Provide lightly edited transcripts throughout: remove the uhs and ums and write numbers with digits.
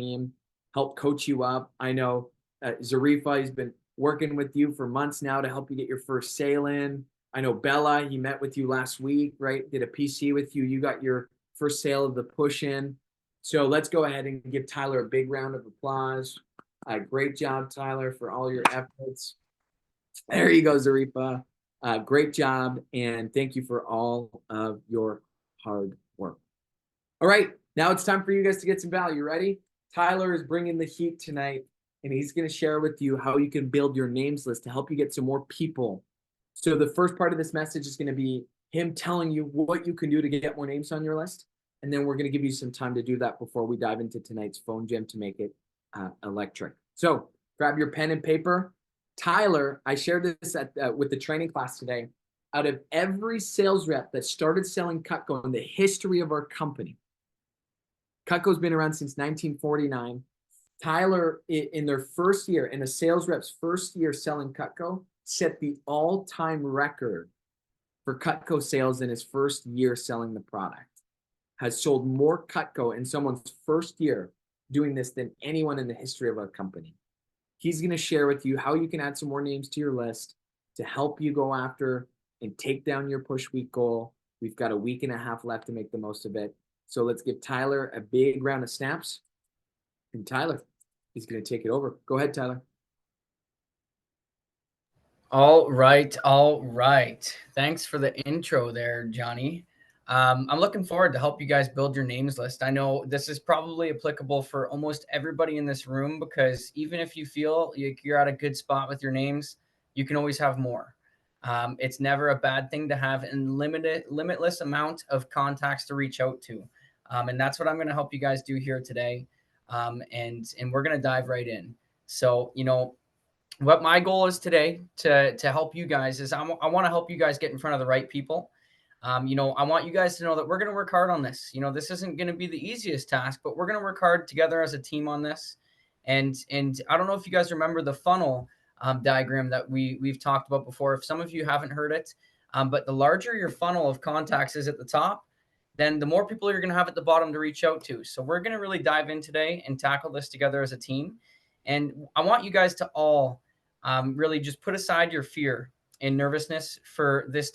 team, help coach you up. I know Zarifa has been working with you for months now to help you get your first sale in. I know Bella, he met with you last week, right? Did a PC with you. You got your first sale of the push in. So let's go ahead and give Tyler a big round of applause. Great job, Tyler, for all your efforts. There you go, Zarifa. Great job, and thank you for all of your hard work. All right, now it's time for you guys to get some value. Ready? Tyler is bringing the heat tonight, and he's going to share with you how you can build your names list to help you get some more people. So the first part of this message is going to be him telling you what you can do to get more names on your list. And then we're going to give you some time to do that before we dive into tonight's phone gym to make it electric. So grab your pen and paper. Tyler, I shared this with the training class today. Out of every sales rep that started selling Cutco in the history of our company, Cutco's been around since 1949. Tyler, in their first year, in a sales rep's first year selling Cutco, set the all-time record for Cutco sales in his first year selling the product. Has sold more Cutco in someone's first year doing this than anyone in the history of our company. He's going to share with you how you can add some more names to your list to help you go after and take down your push week goal. We've got a week and a half left to make the most of it. So let's give Tyler a big round of snaps. And Tyler, he's going to take it over. Go ahead, Tyler. All right. Thanks for the intro there, Johnny. I'm looking forward to help you guys build your names list. I know this is probably applicable for almost everybody in this room, because even if you feel you're at a good spot with your names, you can always have more. It's never a bad thing to have a limitless amount of contacts to reach out to. And that's what I'm going to help you guys do here today. And we're going to dive right in. So, what my goal is today to help you guys is I want to help you guys get in front of the right people. I want you guys to know that we're going to work hard on this. This isn't going to be the easiest task, but we're going to work hard together as a team on this. And I don't know if you guys remember the funnel diagram that we've talked about before. If some of you haven't heard it, but the larger your funnel of contacts is at the top, then the more people you're going to have at the bottom to reach out to. So we're going to really dive in today and tackle this together as a team. And I want you guys to all really just put aside your fear and nervousness for this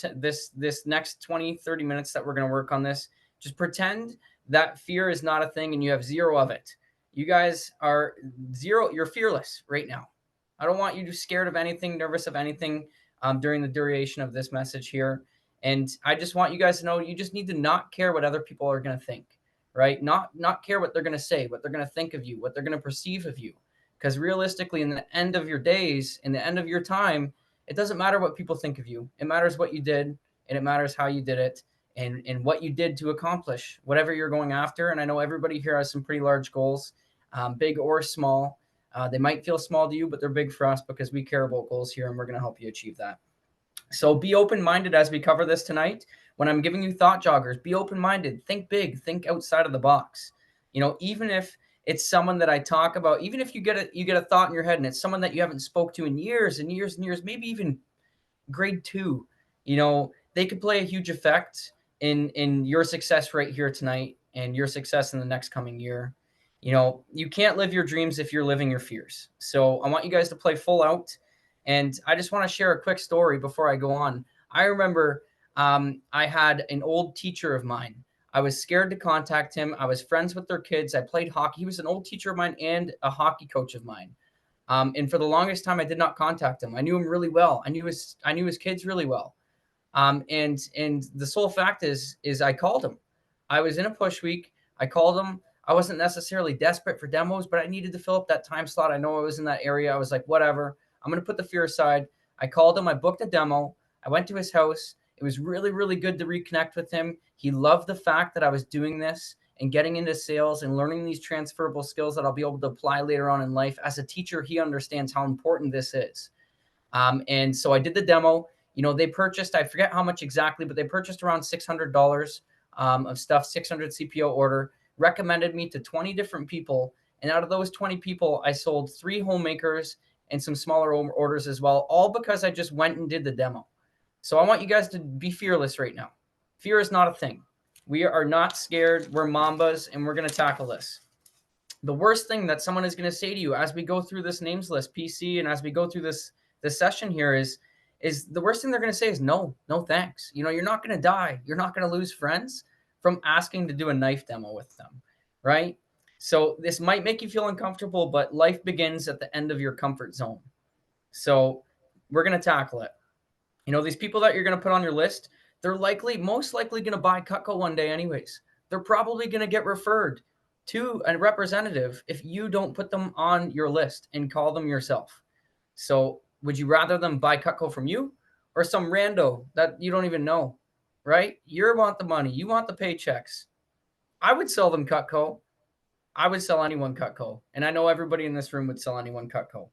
next 20, 30 minutes that we're going to work on this. Just pretend that fear is not a thing and you have zero of it. You guys are zero. You're fearless right now. I don't want you to be scared of anything, nervous of anything during the duration of this message here. And I just want you guys to know you just need to not care what other people are going to think, right? Not care what they're going to say, what they're going to think of you, what they're going to perceive of you. Because realistically, in the end of your days, in the end of your time, it doesn't matter what people think of you. It matters what you did, and it matters how you did it, and what you did to accomplish whatever you're going after. And I know everybody here has some pretty large goals, big or small. They might feel small to you, but they're big for us because we care about goals here, and we're going to help you achieve that. So be open-minded as we cover this tonight. When I'm giving you thought joggers, be open-minded. Think big. Think outside of the box. Even if it's someone that I talk about, even if you get a thought in your head and it's someone that you haven't spoke to in years and years and years, maybe even grade 2, they could play a huge effect in your success right here tonight and your success in the next coming year. You can't live your dreams if you're living your fears. So I want you guys to play full out. And I just want to share a quick story before I go on. I remember I had an old teacher of mine. I was scared to contact him. I was friends with their kids. I played hockey. He was an old teacher of mine and a hockey coach of mine. And for the longest time, I did not contact him. I knew him really well. I knew his kids really well. And the sole fact is I called him. I was in a push week. I called him. I wasn't necessarily desperate for demos, but I needed to fill up that time slot. I know I was in that area. I was like, whatever. I'm going to put the fear aside. I called him. I booked a demo. I went to his house. It was really, really good to reconnect with him. He loved the fact that I was doing this and getting into sales and learning these transferable skills that I'll be able to apply later on in life. As a teacher, he understands how important this is. And so I did the demo. They purchased, I forget how much exactly, but they purchased around $600 of stuff, 600 CPO order, recommended me to 20 different people. And out of those 20 people, I sold 3 homemakers and some smaller orders as well, all because I just went and did the demo. So I want you guys to be fearless right now. Fear is not a thing. We are not scared. We're Mambas, and we're going to tackle this. the worst thing that someone is going to say to you as we go through this names list, PC, and as we go through this session here is the worst thing they're going to say is no, no thanks. You know, you're not going to die. You're not going to lose friends from asking to do a knife demo with them, right? So this might make you feel uncomfortable, but life begins at the end of your comfort zone. So we're going to tackle it. You know, these people that you're going to put on your list, they're most likely going to buy Cutco one day anyways. They're probably going to get referred to a representative if you don't put them on your list and call them yourself. So would you rather them buy Cutco from you or some rando that you don't even know, right? You want the money. You want the paychecks. I would sell them Cutco. I would sell anyone Cutco. And I know everybody in this room would sell anyone Cutco.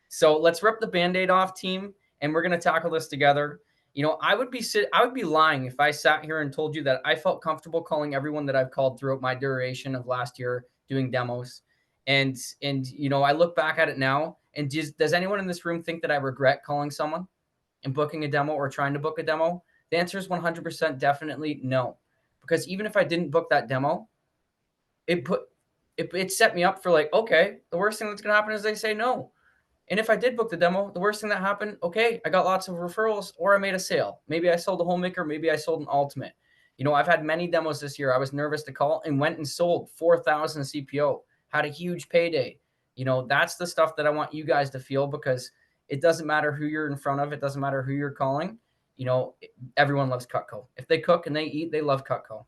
So let's rip the Band-Aid off, team, and we're going to tackle this together. You know, I would be lying if I sat here and told you that I felt comfortable calling everyone that I've called throughout my duration of last year doing demos. And you know, I look back at it now, and does anyone in this room think that I regret calling someone and booking a demo or trying to book a demo? The answer is 100% definitely no. Because even if I didn't book that demo, it set me up for like, okay, the worst thing that's going to happen is they say no. And if I did book the demo, the worst thing that happened, okay, I got lots of referrals or I made a sale. Maybe I sold a homemaker, maybe I sold an ultimate. You know, I've had many demos this year. I was nervous to call and went and sold 4,000 CPO, had a huge payday. You know, that's the stuff that I want you guys to feel, because it doesn't matter who you're in front of. It doesn't matter who you're calling. You know, everyone loves Cutco. If they cook and they eat, they love Cutco.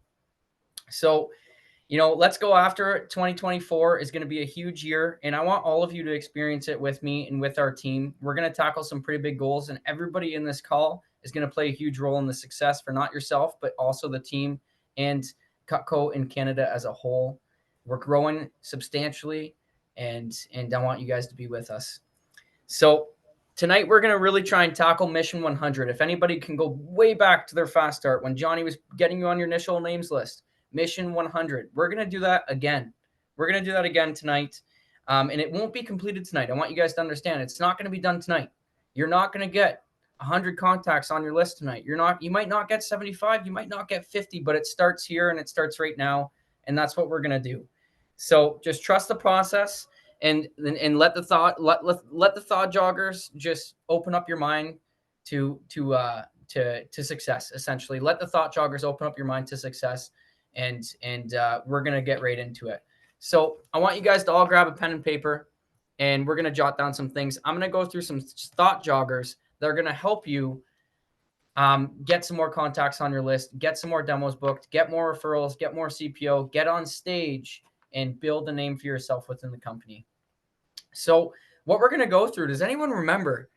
So, you know, let's go after it. 2024 is going to be a huge year, and I want all of you to experience it with me and with our team. We're going to tackle some pretty big goals, and everybody in this call is going to play a huge role in the success for not yourself, but also the team and Cutco in Canada as a whole. We're growing substantially, and I want you guys to be with us. So tonight we're going to really try and tackle Mission 100. If anybody can go way back to their fast start when Johnny was getting you on your initial names list, Mission 100. We're going to do that again. We're going to do that again tonight. And it won't be completed tonight. I want you guys to understand it's not going to be done tonight. You're not going to get 100 contacts on your list tonight. You might not get 75, you might not get 50, but it starts here and it starts right now. And that's what we're going to do. So just trust the process and let the thought joggers just open up your mind to success. Essentially, let the thought joggers open up your mind to success. And we're going to get right into it. So I want you guys to all grab a pen and paper, and we're going to jot down some things. I'm going to go through some thought joggers that are going to help you get some more contacts on your list, get some more demos booked, get more referrals, get more CPO, get on stage, and build a name for yourself within the company. So what we're going to go through, does anyone remember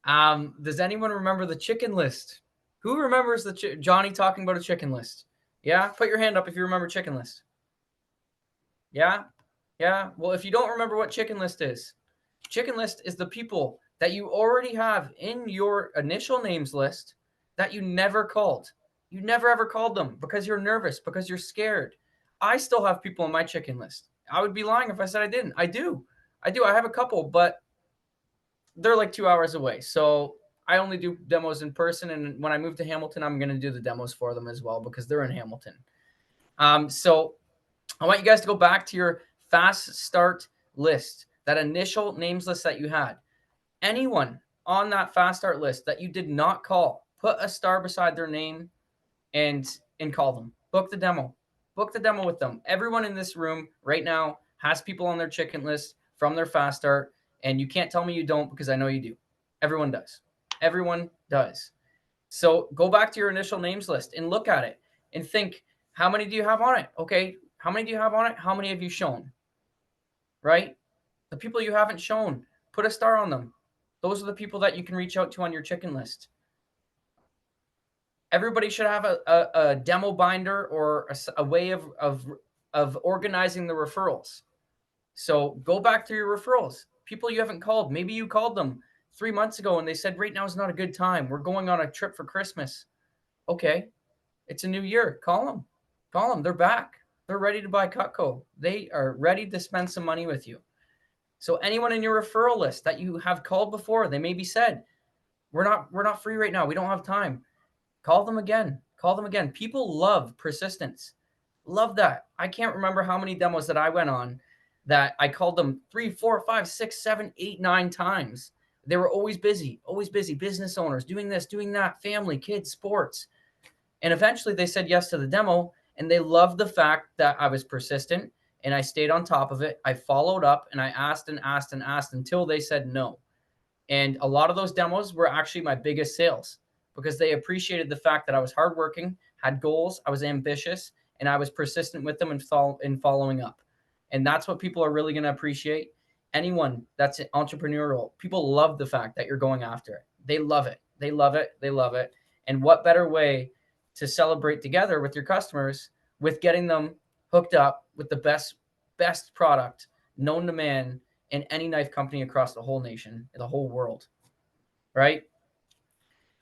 the chicken list? Who remembers Johnny talking about a chicken list? Yeah, put your hand up if you remember chicken list. Yeah. Well, if you don't remember what chicken list is the people that you already have in your initial names list that you never called. You never ever called them because you're nervous, because you're scared. I still have people on my chicken list. I would be lying if I said I didn't. I do. I have a couple, but they're like 2 hours away. So I only do demos in person, and when I move to Hamilton, I'm going to do the demos for them as well because they're in Hamilton. So I want you guys to go back to your fast start list, that initial names list that you had. Anyone on that fast start list that you did not call, put a star beside their name and call them. Book the demo. Book the demo with them. Everyone in this room right now has people on their chicken list from their fast start, and you can't tell me you don't because I know you do. Everyone does. Everyone does. So go back to your initial names list and look at it and think, how many do you have on it? Okay, how many do you have on it? How many have you shown? Right? The people you haven't shown, put a star on them. Those are the people that you can reach out to on your chicken list. Everybody should have a demo binder or a way of organizing the referrals. So go back through your referrals. People you haven't called. Maybe you called them 3 months ago and they said, right now is not a good time. We're going on a trip for Christmas. Okay. It's a new year. Call them. Call them. They're back. They're ready to buy Cutco. They are ready to spend some money with you. So anyone in your referral list that you have called before, they maybe said, we're not free right now. We don't have time. Call them again. Call them again. People love persistence. Love that. I can't remember how many demos that I went on that I called them 3, 4, 5, 6, 7, 8, 9 times. They were always busy, business owners, doing this, doing that, family, kids, sports. And eventually they said yes to the demo, and they loved the fact that I was persistent and I stayed on top of it. I followed up and I asked and asked and asked until they said no. And a lot of those demos were actually my biggest sales because they appreciated the fact that I was hardworking, had goals, I was ambitious, and I was persistent with them in following up. And that's what people are really going to appreciate. Anyone that's entrepreneurial, people love the fact that you're going after it. They love it. They love it. They love it. And what better way to celebrate together with your customers with getting them hooked up with the best product known to man in any knife company across the whole nation, the whole world, right?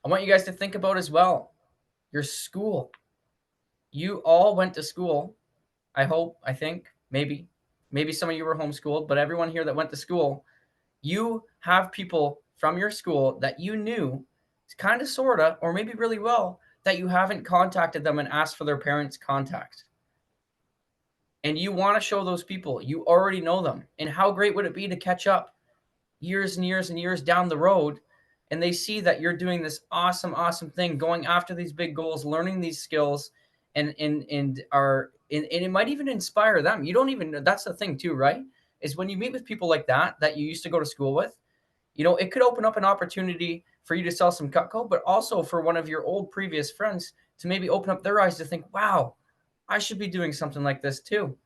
I want you guys to think about as well your school. You all went to school. I hope, I think, maybe some of you were homeschooled, but everyone here that went to school, you have people from your school that you knew kind of, sort of, or maybe really well, that you haven't contacted them and asked for their parents' contact. And you want to show those people you already know them. And how great would it be to catch up years and years and years down the road, and they see that you're doing this awesome thing, going after these big goals, learning these skills, and it might even inspire them. You don't even, that's the thing too, right? Is when you meet with people like that you used to go to school with, it could open up an opportunity for you to sell some Cutco, but also for one of your old previous friends to maybe open up their eyes to think, wow, I should be doing something like this too,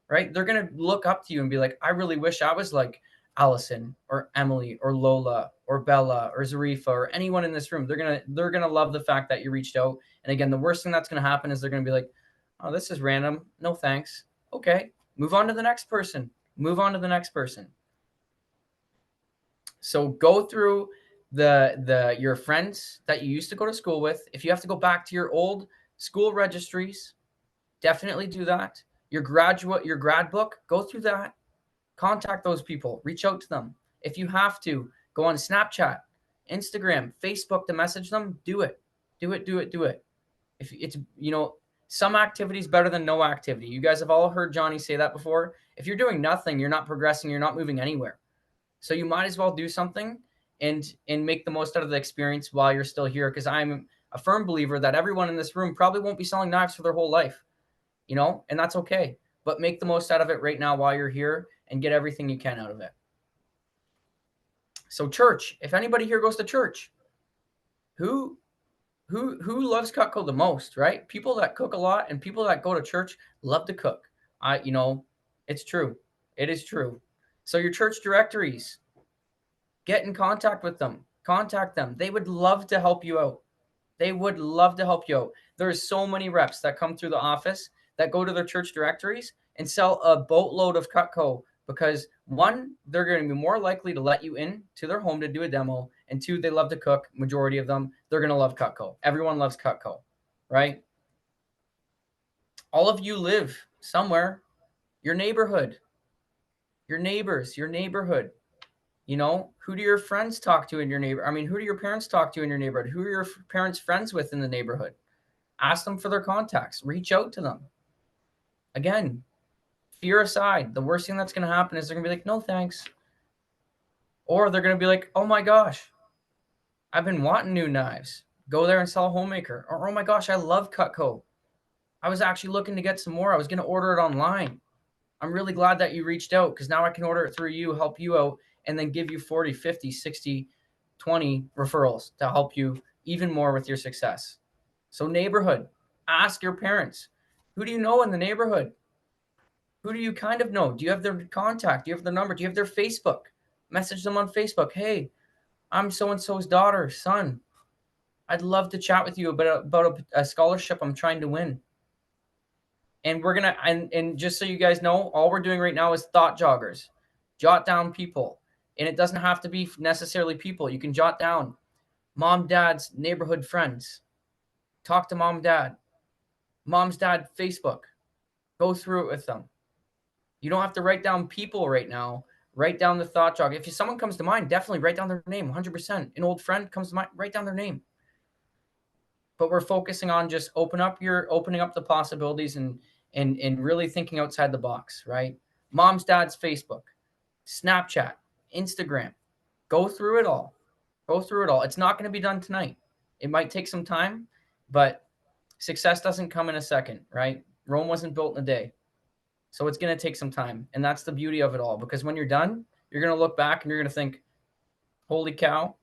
right? They're going to look up to you and be like, I really wish I was like Allison or Emily or Lola or Bella or Zarifa or anyone in this room. They're gonna love the fact that you reached out. And again, the worst thing that's gonna happen is they're gonna be like, oh, this is random. No thanks. Okay, move on to the next person. Move on to the next person. So go through your friends that you used to go to school with. If you have to go back to your old school registries, definitely do that. Your grad book, go through that. Contact those people, reach out to them. If you have to, go on Snapchat, Instagram, Facebook to message them, do it. Do it. If it's, some activity is better than no activity. You guys have all heard Johnny say that before. If you're doing nothing, you're not progressing, you're not moving anywhere. So you might as well do something and make the most out of the experience while you're still here, because I'm a firm believer that everyone in this room probably won't be selling knives for their whole life, and that's okay. But make the most out of it right now while you're here and get everything you can out of it. So church, if anybody here goes to church, who loves Cutco the most, right? People that cook a lot and people that go to church love to cook. It's true. It is true. So your church directories, get in contact with them. Contact them. They would love to help you out. They would love to help you out. There's so many reps that come through the office that go to their church directories and sell a boatload of Cutco because, one, they're going to be more likely to let you in to their home to do a demo, and two, they love to cook. Majority of them, they're going to love Cutco. Everyone loves Cutco, right? All of you live somewhere. Your neighborhood, your neighbors, your neighborhood. Who do your friends talk to in your neighborhood? Who do your parents talk to in your neighborhood? Who are your parents friends with in the neighborhood? Ask them for their contacts. Reach out to them. Again, fear aside, the worst thing that's going to happen is they're going to be like, no, thanks. Or they're going to be like, oh my gosh, I've been wanting new knives. Go there and sell a homemaker. Or, oh my gosh, I love Cutco. I was actually looking to get some more. I was going to order it online. I'm really glad that you reached out because now I can order it through you, help you out, and then give you 40, 50, 60, 20 referrals to help you even more with your success. So neighborhood, ask your parents. Who do you know in the neighborhood? Who do you kind of know? Do you have their contact? Do you have their number? Do you have their Facebook? Message them on Facebook. Hey, I'm so-and-so's daughter, son. I'd love to chat with you about a scholarship I'm trying to win. And we're going to, and just so you guys know, all we're doing right now is thought joggers. Jot down people. And it doesn't have to be necessarily people. You can jot down mom, dad's neighborhood friends. Talk to mom, dad. Mom's dad, Facebook. Go through it with them. You don't have to write down people right now. Write down the thought jog. If someone comes to mind, definitely write down their name, 100%. An old friend comes to mind, write down their name. But we're focusing on just opening up the possibilities and really thinking outside the box, right? Mom's, dad's Facebook, Snapchat, Instagram. Go through it all. Go through it all. It's not going to be done tonight. It might take some time, but success doesn't come in a second, right? Rome wasn't built in a day. So it's going to take some time. And that's the beauty of it all. Because when you're done, you're going to look back and you're going to think, holy cow,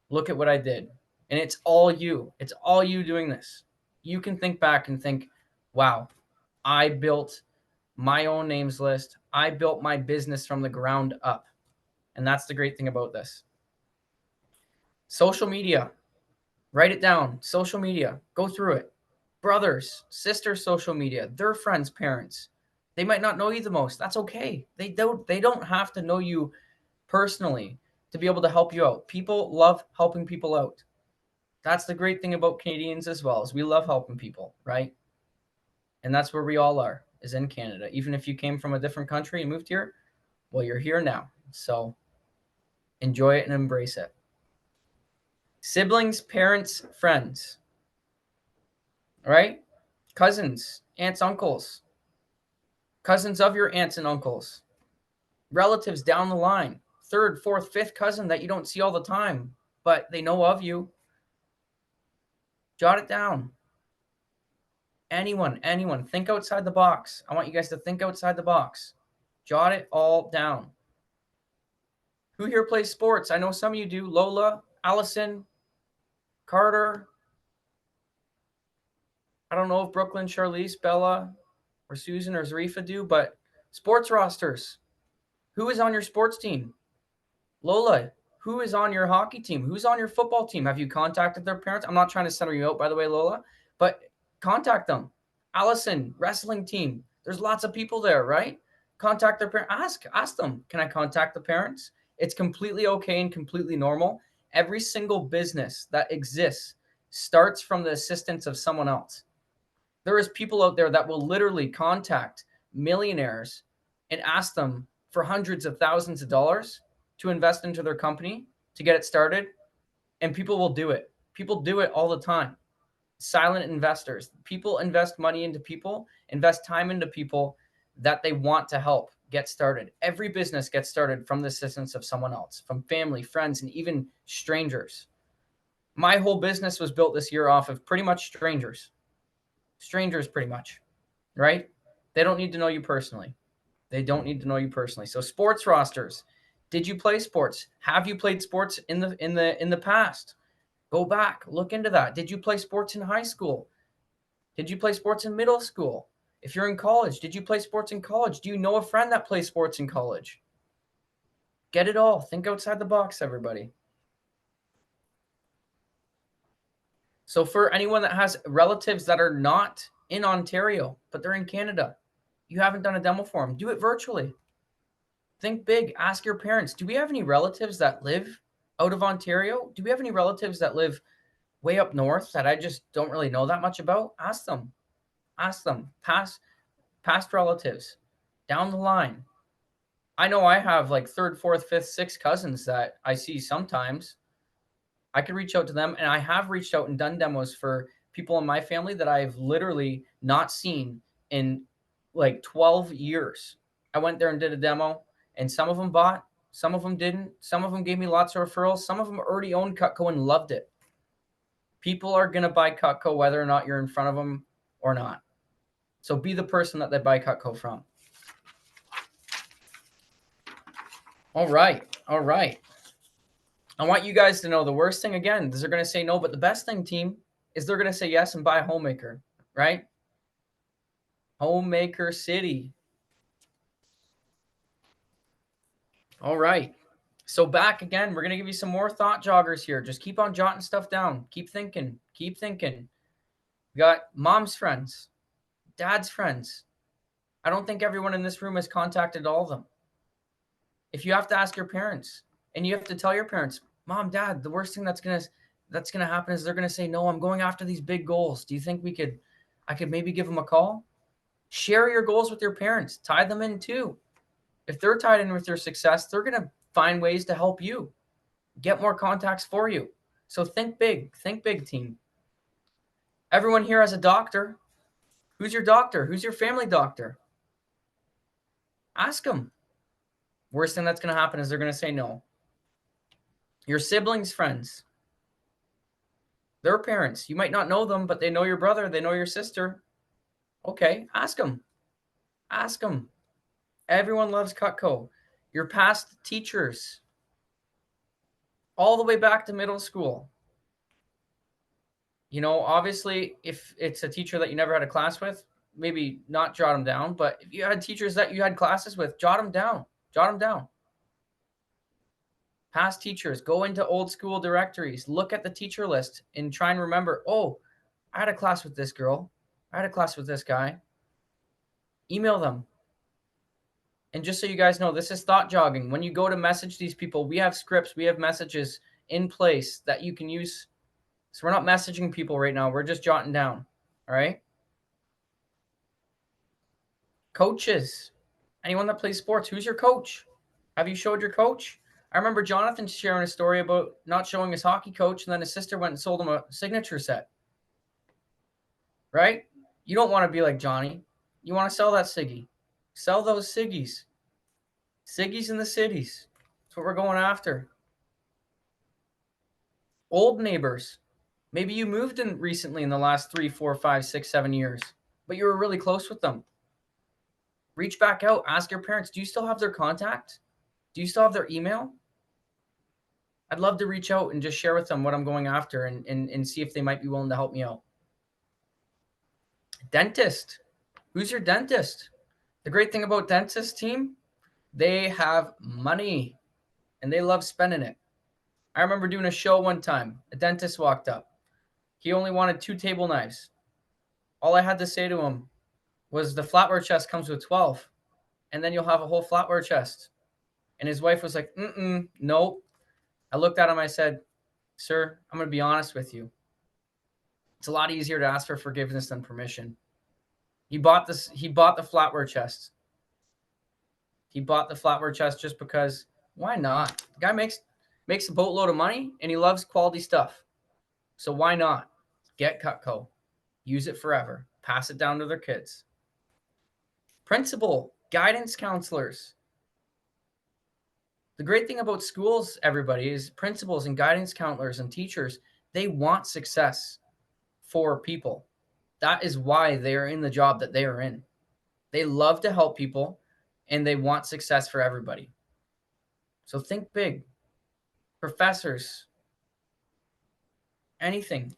look at what I did. And it's all you. It's all you doing this. You can think back and think, wow, I built my own names list. I built my business from the ground up. And that's the great thing about this. Social media, write it down. Social media, go through it. Brothers, sisters, social media, their friends, parents. They might not know you the most. That's okay. They don't have to know you personally to be able to help you out. People love helping people out. That's the great thing about Canadians as well, is we love helping people, right? And that's where we all are, is in Canada. Even if you came from a different country and moved here, well, you're here now. So enjoy it and embrace it. Siblings, parents, friends, right? Cousins, aunts, uncles, cousins of your aunts and uncles, relatives down the line, third, fourth, fifth cousin that you don't see all the time, but they know of you. Jot it down. Anyone, think outside the box. I want you guys to think outside the box. Jot it all down. Who here plays sports? I know some of you do. Lola, Allison, Carter. I don't know if Brooklyn, Charlize, Bella, or Susan or Zarifa do, but sports rosters. Who is on your sports team? Lola, who is on your hockey team? Who's on your football team? Have you contacted their parents? I'm not trying to center you out, by the way, Lola, but contact them. Allison, wrestling team. There's lots of people there, right? Contact their parents. Ask them, can I contact the parents? It's completely okay and completely normal. Every single business that exists starts from the assistance of someone else. There is people out there that will literally contact millionaires and ask them for hundreds of thousands of dollars to invest into their company to get it started. And people will do it. People do it all the time. Silent investors. People invest money into people, invest time into people that they want to help get started. Every business gets started from the assistance of someone else, from family, friends, and even strangers. My whole business was built this year off of pretty much strangers. Strangers, pretty much, right? They don't need to know you personally. They don't need to know you personally. So sports rosters. Did you play sports? Have you played sports in the past? Go back, look into that. Did you play sports in high school? Did you play sports in middle school? If you're in college, did you play sports in college? Do you know a friend that plays sports in college? Get it all. Think outside the box, everybody. So for anyone that has relatives that are not in Ontario, but they're in Canada, you haven't done a demo for them, do it virtually. Think big. Ask your parents. Do we have any relatives that live out of Ontario? Do we have any relatives that live way up north that I just don't really know that much about? Ask them. Ask them. Past relatives down the line. I know I have like third, fourth, fifth, sixth cousins that I see sometimes. I could reach out to them, and I have reached out and done demos for people in my family that I've literally not seen in like 12 years. I went there and did a demo, and some of them bought, some of them didn't. Some of them gave me lots of referrals. Some of them already owned Cutco and loved it. People are going to buy Cutco whether or not you're in front of them or not. So be the person that they buy Cutco from. All right. I want you guys to know the worst thing, again, is they're going to say no, but the best thing, team, is they're going to say yes and buy a homemaker, right? Homemaker City. All right. So back again, we're going to give you some more thought joggers here. Just keep on jotting stuff down. Keep thinking. We got mom's friends, dad's friends. I don't think everyone in this room has contacted all of them. If you have to ask your parents and you have to tell your parents, Mom, Dad, the worst thing that's gonna happen is they're gonna say, no, I'm going after these big goals. Do you think I could maybe give them a call? Share your goals with your parents. Tie them in too. If they're tied in with your success, they're gonna find ways to help you, get more contacts for you. So think big, team. Everyone here has a doctor. Who's your doctor? Who's your family doctor? Ask them. Worst thing that's going to happen is they're going to say no. Your siblings, friends, their parents, you might not know them, but they know your brother, they know your sister. Okay, ask them. Ask them. Everyone loves Cutco. Your past teachers, all the way back to middle school. You know, obviously, if it's a teacher that you never had a class with, maybe not jot them down. But if you had teachers that you had classes with, jot them down. Jot them down. Past teachers, go into old school directories, look at the teacher list and try and remember, oh, I had a class with this girl. I had a class with this guy. Email them. And just so you guys know, this is thought jogging. When you go to message these people, we have scripts, we have messages in place that you can use. So we're not messaging people right now. We're just jotting down. All right. Coaches, anyone that plays sports, who's your coach? Have you showed your coach? I remember Jonathan sharing a story about not showing his hockey coach, and then his sister went and sold him a signature set. Right? You don't want to be like Johnny. You want to sell that Siggy. Sell those Siggies. Siggies in the cities. That's what we're going after. Old neighbors. Maybe you moved in recently in the last 3, 4, 5, 6, 7 years, but you were really close with them. Reach back out. Ask your parents, do you still have their contact? Do you still have their email? I'd love to reach out and just share with them what I'm going after and see if they might be willing to help me out. Dentist. Who's your dentist? The great thing about dentist team, they have money and they love spending it. I remember doing a show one time. A dentist walked up. He only wanted 2 table knives. All I had to say to him was the flatware chest comes with 12, and then you'll have a whole flatware chest. And his wife was like, nope. I looked at him. I said, sir, I'm going to be honest with you. It's a lot easier to ask for forgiveness than permission. He bought the flatware chest. He bought the flatware chest just because, why not? The guy makes a boatload of money and he loves quality stuff. So why not? Get Cutco. Use it forever. Pass it down to their kids. Principal, guidance counselors. The great thing about schools, everybody, is principals and guidance counselors and teachers, they want success for people. That is why they are in the job that they are in. They love to help people and they want success for everybody. So think big. Professors, anything.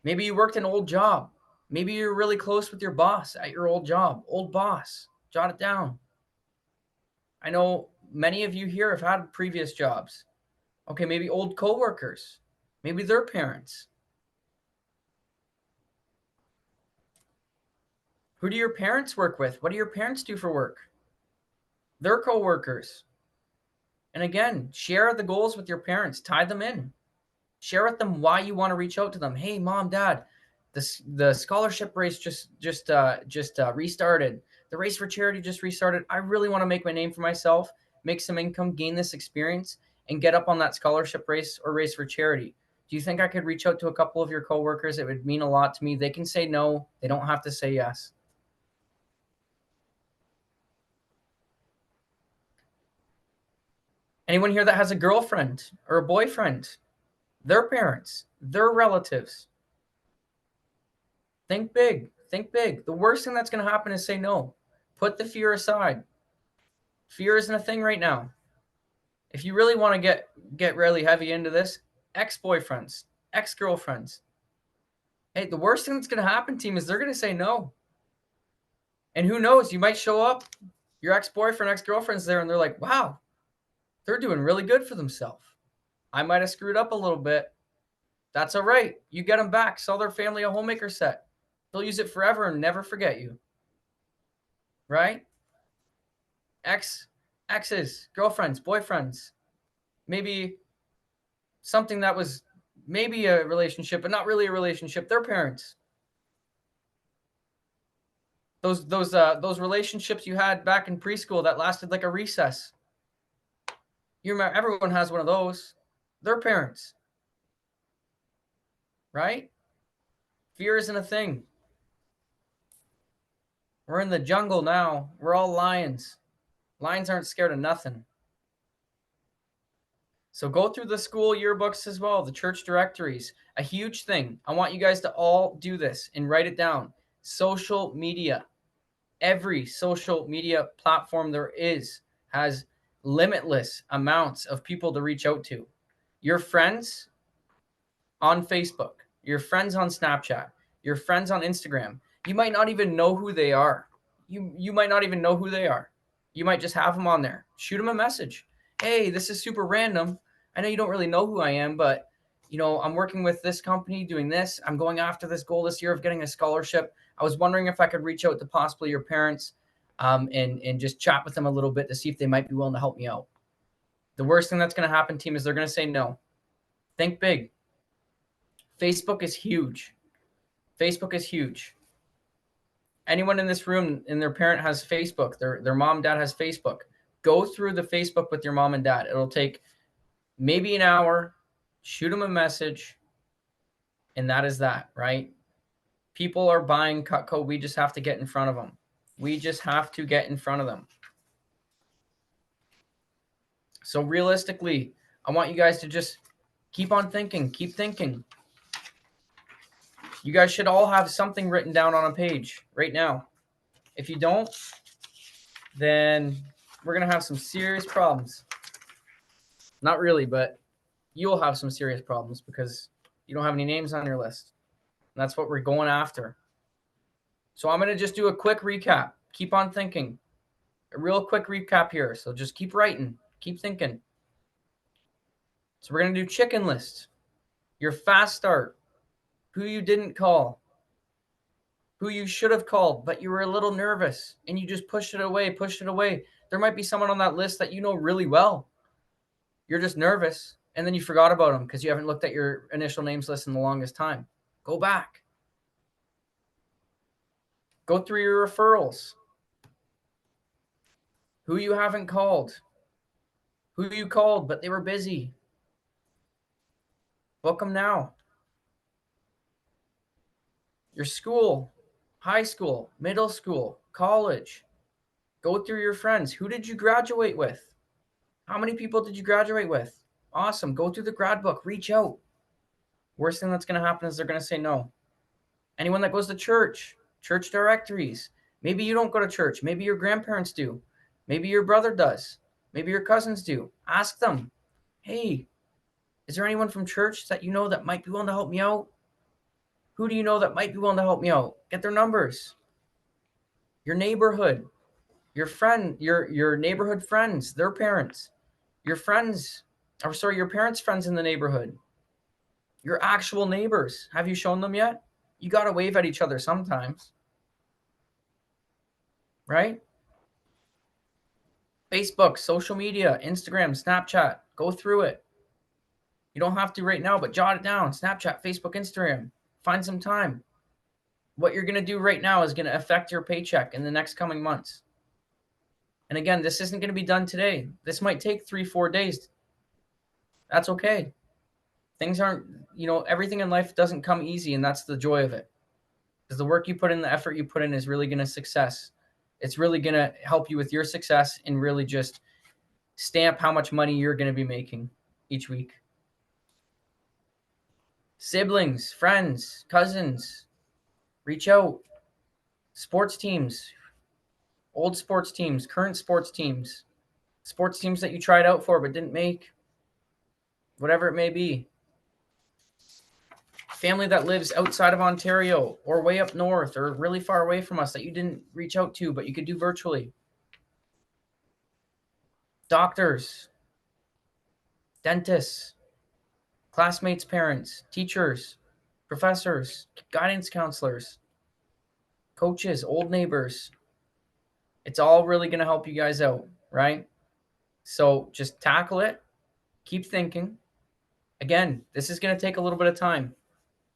Maybe you worked an old job. Maybe you're really close with your boss at your old job. Old boss, jot it down. I know many of you here have had previous jobs. Okay, maybe old coworkers, maybe their parents. Who do your parents work with? What do your parents do for work? Their coworkers. And again, share the goals with your parents. Tie them in. Share with them why you want to reach out to them. Hey, mom, dad, the scholarship race just restarted. The race for charity just restarted. I really want to make my name for myself, make some income, gain this experience, and get up on that scholarship race or race for charity. Do you think I could reach out to a couple of your coworkers? It would mean a lot to me. They can say no. They don't have to say yes. Anyone here that has a girlfriend or a boyfriend, their parents, their relatives? Think big. Think big. The worst thing that's going to happen is say no. Put the fear aside. Fear isn't a thing right now. If you really want to get really heavy into this, ex-boyfriends, ex-girlfriends. Hey, the worst thing that's going to happen, team, is they're going to say no. And who knows, you might show up, your ex-boyfriend, ex-girlfriend's there, and they're like, wow, they're doing really good for themselves. I might have screwed up a little bit. That's all right. You get them back. Sell their family a homemaker set. They'll use it forever and never forget you. Right? Exes, girlfriends, boyfriends. Maybe something that was maybe a relationship, but not really a relationship. Their parents. Those relationships you had back in preschool that lasted like a recess. You remember, everyone has one of those. Their parents. Right? Fear isn't a thing. We're in the jungle now. We're all lions. Lions aren't scared of nothing. So go through the school yearbooks as well, the church directories. A huge thing. I want you guys to all do this and write it down. Social media. Every social media platform there is has limitless amounts of people to reach out to. Your friends on Facebook, your friends on Snapchat, your friends on Instagram. You might not even know who they are. You might not even know who they are. You might just have them on there. Shoot them a message. Hey, this is super random. I know you don't really know who I am, but I'm working with this company doing this. I'm going after this goal this year of getting a scholarship. I was wondering if I could reach out to possibly your parents and just chat with them a little bit to see if they might be willing to help me out. The worst thing that's going to happen, team, is they're going to say no. Think big. Facebook is huge. Facebook is huge. Anyone in this room and their parent has Facebook, their mom, dad has Facebook. Go through the Facebook with your mom and dad. It'll take maybe an hour. Shoot them a message. And that is that, right? People are buying Cutco. We just have to get in front of them. We just have to get in front of them. So realistically, I want you guys to just keep on thinking. Keep thinking. You guys should all have something written down on a page right now. If you don't, then we're going to have some serious problems. Not really, but you'll have some serious problems because you don't have any names on your list. And that's what we're going after. So I'm going to just do a quick recap. Keep on thinking. A real quick recap here. So just keep writing. Keep thinking. So we're going to do chicken list. Your fast start. Who you didn't call. Who you should have called, but you were a little nervous and you just pushed it away. There might be someone on that list that you know really well. You're just nervous, and then you forgot about them because you haven't looked at your initial names list in the longest time. Go back. Go through your referrals. Who you haven't called. Who you called, but they were busy. Book them now. Your school, high school, middle school, college. Go through your friends. Who did you graduate with? How many people did you graduate with? Awesome. Go through the grad book. Reach out. Worst thing that's going to happen is they're going to say no. Anyone that goes to church, church directories. Maybe you don't go to church. Maybe your grandparents do. Maybe your brother does. Maybe your cousins do. Ask them, hey, is there anyone from church that you know that might be willing to help me out? Who do you know that might be willing to help me out? Get their numbers. Your neighborhood, your friend, your neighborhood friends, their parents, your parents' friends in the neighborhood, your actual neighbors. Have you shown them yet? You got to wave at each other sometimes, right? Facebook, social media, Instagram, Snapchat, go through it. You don't have to right now, but jot it down. Snapchat, Facebook, Instagram. Find some time. What you're going to do right now is going to affect your paycheck in the next coming months. And again, this isn't going to be done today. This might take 3-4 days. That's okay. Things aren't, everything in life doesn't come easy, and that's the joy of it. Because the work you put in, the effort you put in is really going to success. It's really going to help you with your success and really just stamp how much money you're going to be making each week. Siblings, friends, cousins, reach out. Sports teams, old sports teams, current sports teams that you tried out for but didn't make, whatever it may be. Family that lives outside of Ontario or way up north or really far away from us that you didn't reach out to but you could do virtually. Doctors, dentists, classmates' parents, teachers, professors, guidance counselors, coaches, old neighbors. It's all really going to help you guys out, right? So just tackle it. Keep thinking. Again, this is going to take a little bit of time,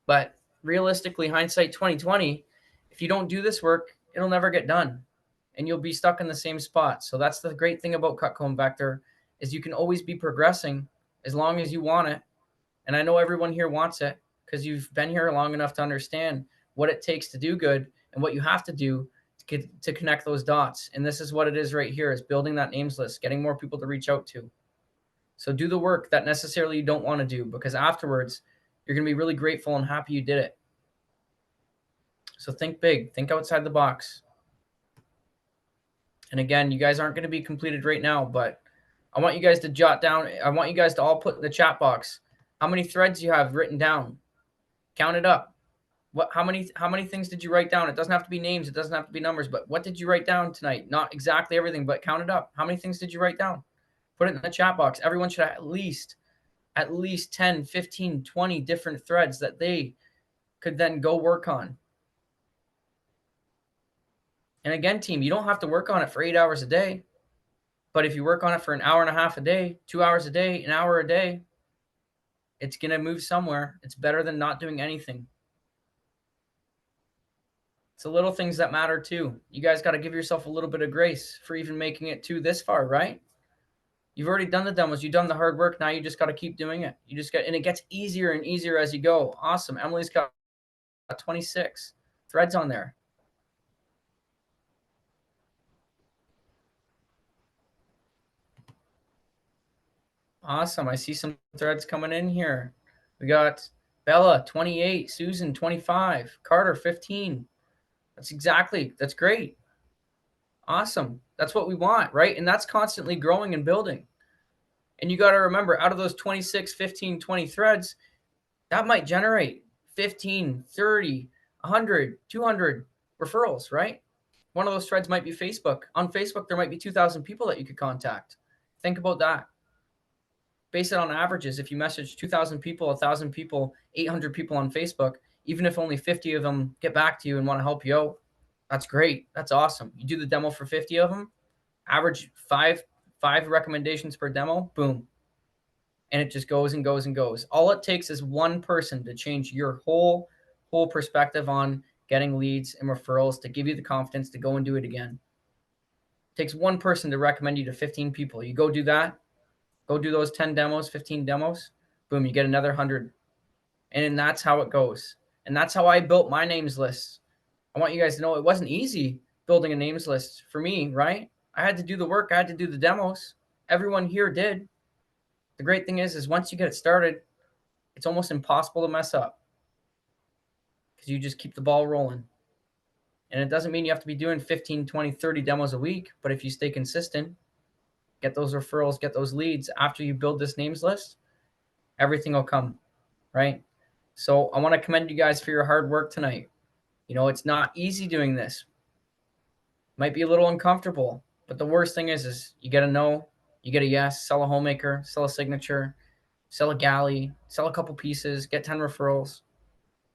but realistically, hindsight 2020, if you don't do this work, it'll never get done and you'll be stuck in the same spot. So that's the great thing about Cutco and Vector is you can always be progressing as long as you want it. And I know everyone here wants it because you've been here long enough to understand what it takes to do good and what you have to do to to connect those dots. And this is what it is right here, is building that names list, getting more people to reach out to. So do the work that necessarily you don't want to do, because afterwards you're going to be really grateful and happy you did it. So think big, think outside the box. And again, you guys aren't going to be completed right now, but I want you guys to jot down. I want you guys to all put in the chat box how many threads you have written down. Count it up. How many things did you write down? It doesn't have to be names. It doesn't have to be numbers, but what did you write down tonight? Not exactly everything, but count it up. How many things did you write down? Put it in the chat box. Everyone should have at least 10, 15, 20 different threads that they could then go work on. And again, team, you don't have to work on it for 8 hours a day, but if you work on it for an hour and a half a day, 2 hours a day, an hour a day, it's going to move somewhere. It's better than not doing anything. It's the little things that matter too. You guys got to give yourself a little bit of grace for even making it to this far, right? You've already done the demos. You've done the hard work. Now you just got to keep doing it. And it gets easier and easier as you go. Awesome. Emily's got 26 threads on there. Awesome. I see some threads coming in here. We got Bella, 28, Susan, 25, Carter, 15. That's great. Awesome. That's what we want, right? And that's constantly growing and building. And you got to remember, out of those 26, 15, 20 threads, that might generate 15, 30, 100, 200 referrals, right? One of those threads might be Facebook. On Facebook, there might be 2,000 people that you could contact. Think about that. Base it on averages. If you message 2,000 people, 1,000 people, 800 people on Facebook, even if only 50 of them get back to you and want to help you out, that's great. That's awesome. You do the demo for 50 of them, average five recommendations per demo, boom. And it just goes and goes and goes. All it takes is one person to change your whole perspective on getting leads and referrals, to give you the confidence to go and do it again. It takes one person to recommend you to 15 people. You go do that. Go do those 10 demos, 15 demos. Boom, you get another 100. And that's how it goes. And that's how I built my names list. I want you guys to know it wasn't easy building a names list for me, right? I had to do the work. I had to do the demos. Everyone here did. The great thing is once you get it started, it's almost impossible to mess up, because you just keep the ball rolling. And it doesn't mean you have to be doing 15, 20, 30 demos a week, but if you stay consistent, get those referrals, get those leads, after you build this names list, everything will come, right? So I want to commend you guys for your hard work tonight. You know, it's not easy doing this. Might be a little uncomfortable, but the worst thing is you get a no, you get a yes, sell a homemaker, sell a signature, sell a galley, sell a couple pieces, get 10 referrals.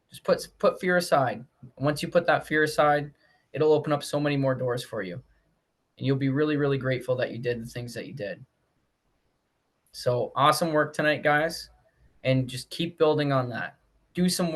Just put fear aside. Once you put that fear aside, it'll open up so many more doors for you. And you'll be really, really grateful that you did the things that you did. So awesome work tonight, guys. And just keep building on that. Do some work.